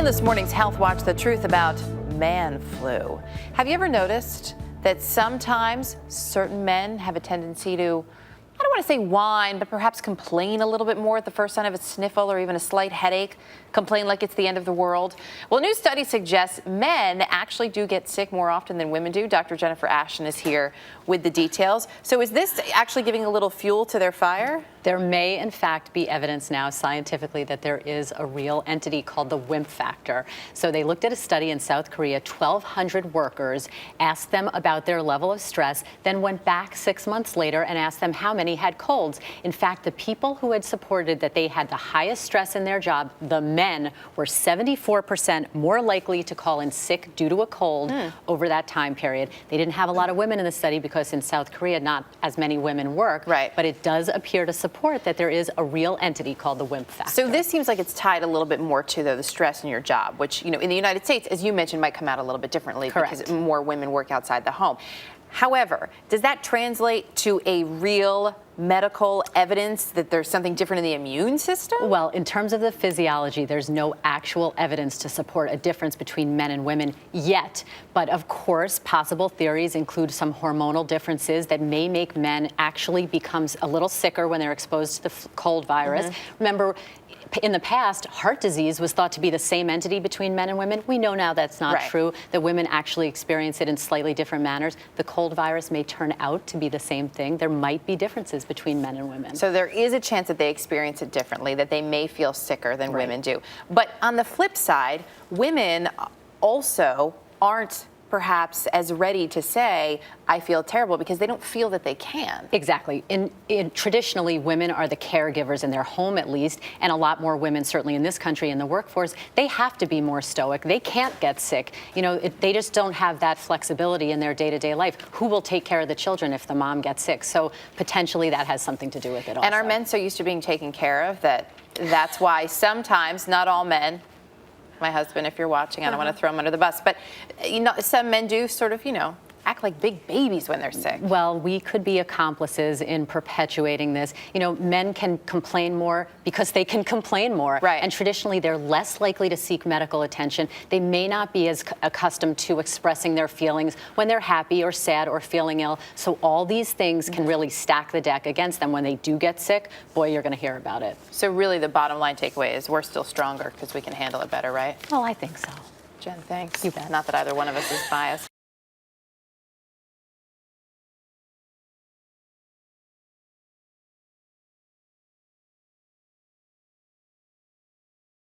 In this morning's Health Watch, the truth about man flu. Have you ever noticed that sometimes certain men have a tendency to, I don't want to say whine, but perhaps complain a little bit more at the first sign of a sniffle or even a slight headache, complain like it's the end of the world? Well, a new study suggests men actually do get sick more often than women do. Dr. Jennifer Ashton is here with the details. So is this actually giving a little fuel to their fire? There may, in fact, be evidence now scientifically that there is a real entity called the WIMP factor. So they looked at a study in South Korea, 1,200 workers, asked them about their level of stress, then went back 6 months later and asked them how many had colds. In fact, the people who had supported that they had the highest stress in their job, the men, were 74% more likely to call in sick due to a cold over that time period. They didn't have a lot of women in the study because in South Korea, not as many women work. Right. But it does appear to support that there is a real entity called the WIMP factor. So this seems like it's tied a little bit more to the stress in your job, which, in the United States, as you mentioned, might come out a little bit differently. Correct. Because more women work outside the home. However, does that translate to a real medical evidence that there's something different in the immune system? Well, in terms of the physiology, there's no actual evidence to support a difference between men and women yet. But of course, possible theories include some hormonal differences that may make men actually become a little sicker when they're exposed to the cold virus. Remember, in the past, heart disease was thought to be the same entity between men and women. We know now that's not true, that women actually experience it in slightly different manners. The cold virus may turn out to be the same thing. There might be differences between men and women. So there is a chance that they experience it differently, that they may feel sicker than women do. But on the flip side, women also aren't perhaps as ready to say, I feel terrible, because they don't feel that they can. Exactly. Traditionally, women are the caregivers in their home, at least, and a lot more women, certainly in this country, in the workforce, they have to be more stoic. They can't get sick. They just don't have that flexibility in their day-to-day life. Who will take care of the children if the mom gets sick? So potentially that has something to do with it also. And are men so used to being taken care of that's why sometimes, not all men, my husband, if you're watching, I don't want to throw him under the bus, but some men do sort of, act like big babies when they're sick. Well, we could be accomplices in perpetuating this. Men can complain more because they can complain more. Right. And traditionally, they're less likely to seek medical attention. They may not be as accustomed to expressing their feelings when they're happy or sad or feeling ill. So all these things can really stack the deck against them. When they do get sick, boy, you're going to hear about it. So really the bottom line takeaway is we're still stronger because we can handle it better, right? Well, I think so. Jen, thanks. You bet. Not that either one of us is biased.